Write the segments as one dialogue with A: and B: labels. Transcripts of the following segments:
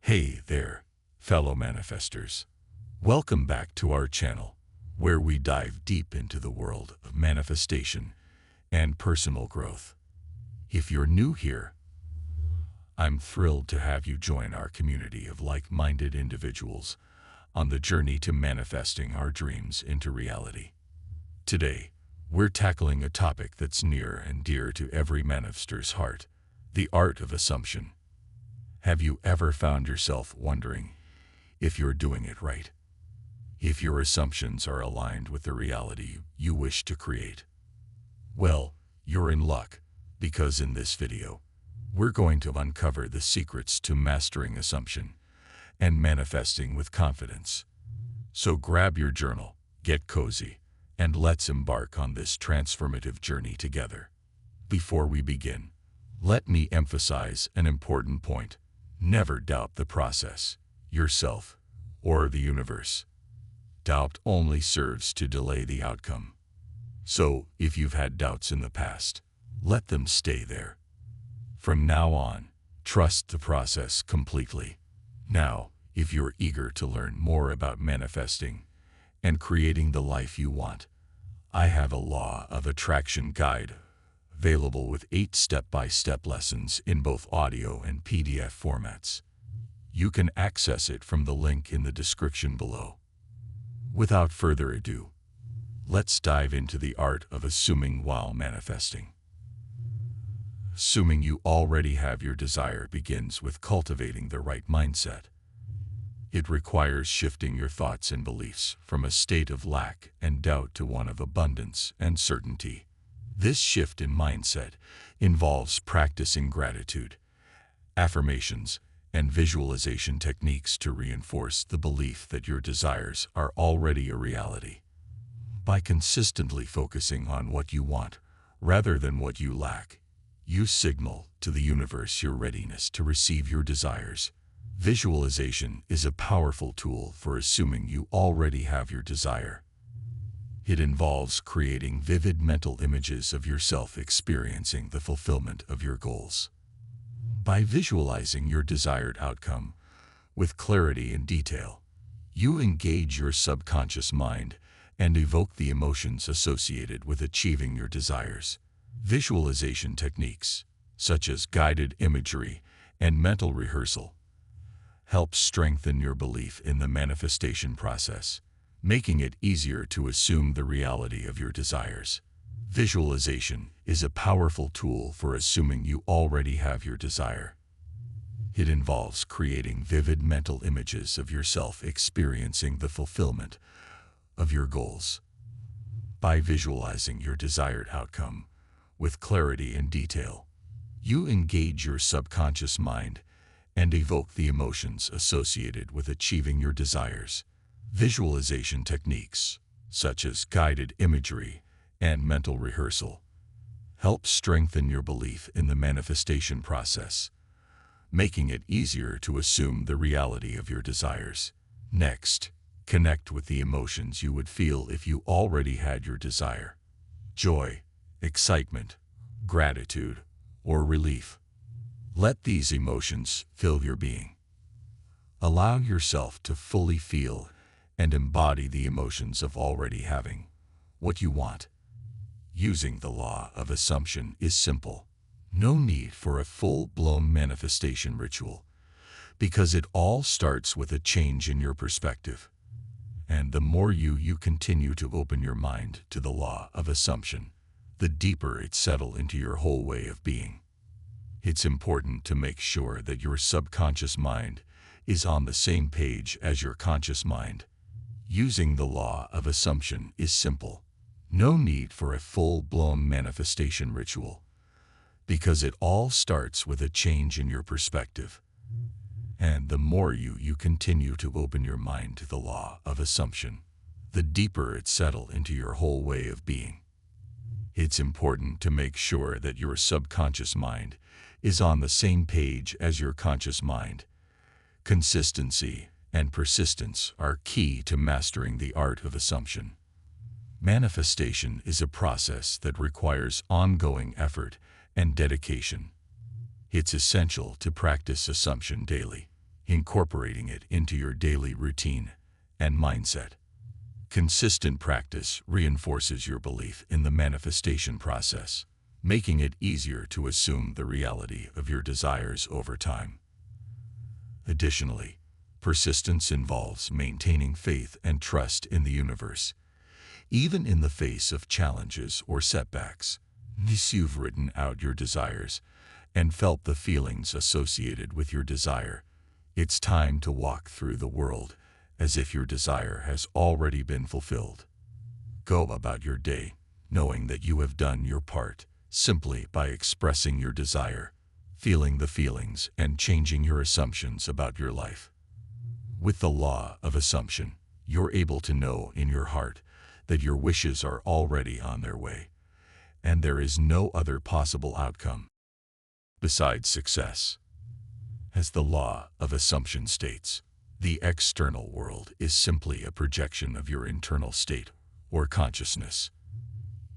A: Hey there, fellow manifestors. Welcome back to our channel, where we dive deep into the world of manifestation and personal growth. If you're new here, I'm thrilled to have you join our community of like-minded individuals on the journey to manifesting our dreams into reality. Today, we're tackling a topic that's near and dear to every manifestor's heart, the art of assumption. Have you ever found yourself wondering if you're doing it right? If your assumptions are aligned with the reality you wish to create? Well, you're in luck, because in this video, we're going to uncover the secrets to mastering assumption and manifesting with confidence. So grab your journal, get cozy, and let's embark on this transformative journey together. Before we begin, let me emphasize an important point. Never doubt the process, yourself, or the universe. Doubt only serves to delay the outcome. So, if you've had doubts in the past, let them stay there. From now on, trust the process completely. Now, if you're eager to learn more about manifesting and creating the life you want, I have a law of attraction guide available with 8 step-by-step lessons in both audio and PDF formats. You can access it from the link in the description below. Without further ado, let's dive into the art of assuming while manifesting. Assuming you already have your desire begins with cultivating the right mindset. It requires shifting your thoughts and beliefs from a state of lack and doubt to one of abundance and certainty. This shift in mindset involves practicing gratitude, affirmations, and visualization techniques to reinforce the belief that your desires are already a reality. By consistently focusing on what you want rather than what you lack, you signal to the universe your readiness to receive your desires. Visualization is a powerful tool for assuming you already have your desire. It involves creating vivid mental images of yourself experiencing the fulfillment of your goals. By visualizing your desired outcome with clarity and detail, you engage your subconscious mind and evoke the emotions associated with achieving your desires. Visualization techniques, such as guided imagery and mental rehearsal, help strengthen your belief in the manifestation process, making it easier to assume the reality of your desires. Visualization is a powerful tool for assuming you already have your desire. It involves creating vivid mental images of yourself experiencing the fulfillment of your goals. By visualizing your desired outcome with clarity and detail, you engage your subconscious mind and evoke the emotions associated with achieving your desires. Visualization techniques, such as guided imagery and mental rehearsal, help strengthen your belief in the manifestation process, making it easier to assume the reality of your desires. Next, connect with the emotions you would feel if you already had your desire. Joy, excitement, gratitude, or relief. Let these emotions fill your being. Allow yourself to fully feel and embody the emotions of already having what you want. Using the law of assumption is simple. No need for a full-blown manifestation ritual, because it all starts with a change in your perspective. And the more you continue to open your mind to the law of assumption, the deeper it settles into your whole way of being. It's important to make sure that your subconscious mind is on the same page as your conscious mind. Using the law of assumption is simple. No need for a full-blown manifestation ritual, because it all starts with a change in your perspective. And the more you continue to open your mind to the law of assumption, the deeper it settles into your whole way of being. It's important to make sure that your subconscious mind is on the same page as your conscious mind. Consistency and persistence are key to mastering the art of assumption. Manifestation is a process that requires ongoing effort and dedication. It's essential to practice assumption daily, incorporating it into your daily routine and mindset. Consistent practice reinforces your belief in the manifestation process, making it easier to assume the reality of your desires over time. Additionally, persistence involves maintaining faith and trust in the universe, even in the face of challenges or setbacks. Once you've written out your desires and felt the feelings associated with your desire, it's time to walk through the world as if your desire has already been fulfilled. Go about your day knowing that you have done your part simply by expressing your desire, feeling the feelings, and changing your assumptions about your life. With the law of assumption, you're able to know in your heart that your wishes are already on their way, and there is no other possible outcome besides success. As the law of assumption states, the external world is simply a projection of your internal state or consciousness.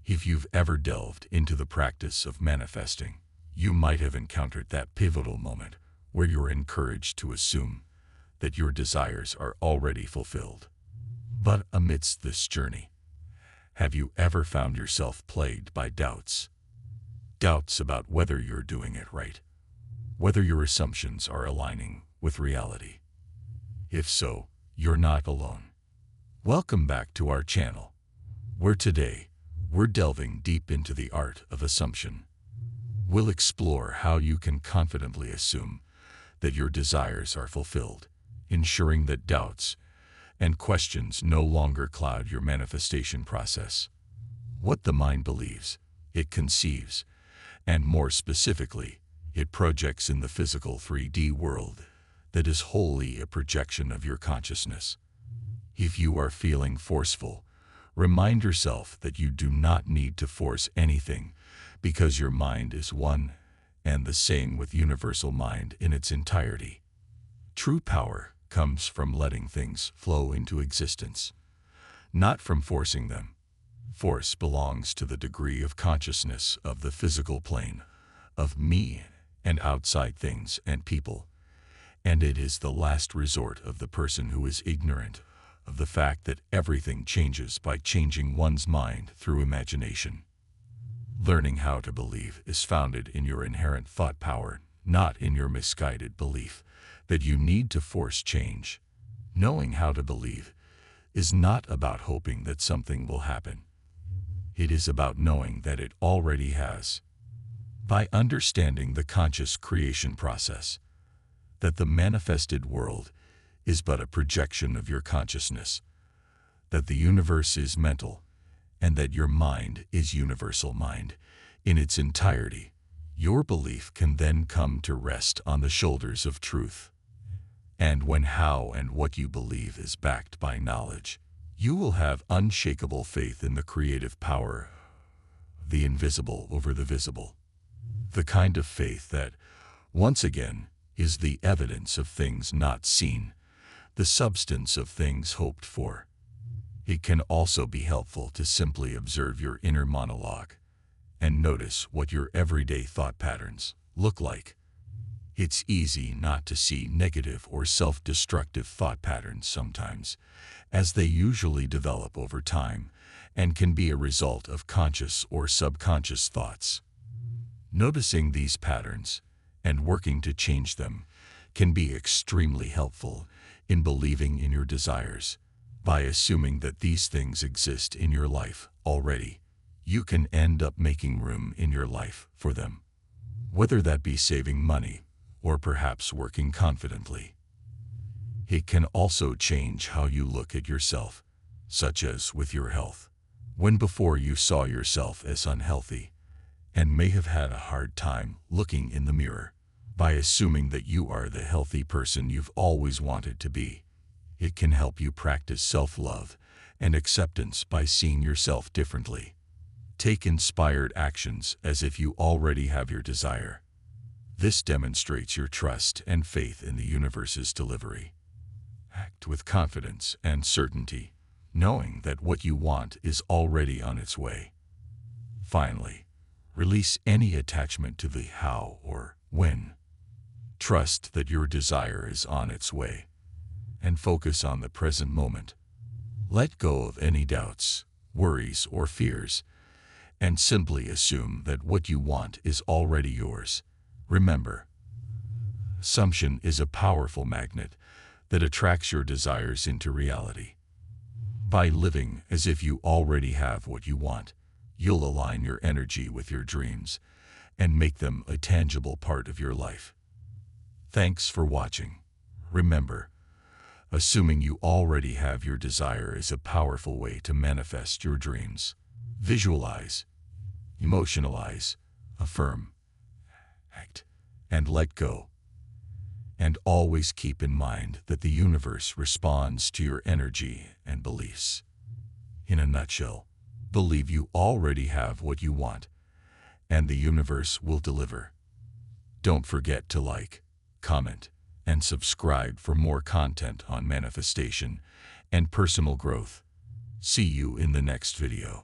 A: If you've ever delved into the practice of manifesting, you might have encountered that pivotal moment where you're encouraged to assume that your desires are already fulfilled. But amidst this journey, have you ever found yourself plagued by doubts? Doubts about whether you're doing it right, whether your assumptions are aligning with reality. If so, you're not alone. Welcome back to our channel, where today we're delving deep into the art of assumption. We'll explore how you can confidently assume that your desires are fulfilled, ensuring that doubts and questions no longer cloud your manifestation process. What the mind believes, it conceives, and more specifically, it projects in the physical 3D world that is wholly a projection of your consciousness. If you are feeling forceful, remind yourself that you do not need to force anything because your mind is one and the same with universal mind in its entirety. True power comes from letting things flow into existence, not from forcing them. Force belongs to the degree of consciousness of the physical plane, of me and outside things and people, and it is the last resort of the person who is ignorant of the fact that everything changes by changing one's mind through imagination. Learning how to believe is founded in your inherent thought power, not in your misguided belief that you need to force change. Knowing how to believe is not about hoping that something will happen. It is about knowing that it already has. By understanding the conscious creation process, that the manifested world is but a projection of your consciousness, that the universe is mental, and that your mind is universal mind in its entirety, your belief can then come to rest on the shoulders of truth. And when how and what you believe is backed by knowledge, you will have unshakable faith in the creative power, the invisible over the visible. The kind of faith that, once again, is the evidence of things not seen, the substance of things hoped for. It can also be helpful to simply observe your inner monologue and notice what your everyday thought patterns look like. It's easy not to see negative or self-destructive thought patterns sometimes, as they usually develop over time and can be a result of conscious or subconscious thoughts. Noticing these patterns and working to change them can be extremely helpful in believing in your desires. By assuming that these things exist in your life already, you can end up making room in your life for them, whether that be saving money or perhaps working confidently. It can also change how you look at yourself, such as with your health. When before you saw yourself as unhealthy and may have had a hard time looking in the mirror, by assuming that you are the healthy person you've always wanted to be, it can help you practice self-love and acceptance by seeing yourself differently. Take inspired actions as if you already have your desire. This demonstrates your trust and faith in the universe's delivery. Act with confidence and certainty, knowing that what you want is already on its way. Finally, release any attachment to the how or when. Trust that your desire is on its way, and focus on the present moment. Let go of any doubts, worries, or fears, and simply assume that what you want is already yours. Remember, assumption is a powerful magnet that attracts your desires into reality. By living as if you already have what you want, you'll align your energy with your dreams and make them a tangible part of your life. Thanks for watching. Remember, assuming you already have your desire is a powerful way to manifest your dreams. Visualize, emotionalize, affirm, act, and let go. And always keep in mind that the universe responds to your energy and beliefs. In a nutshell, believe you already have what you want, and the universe will deliver. Don't forget to like, comment, and subscribe for more content on manifestation and personal growth. See you in the next video.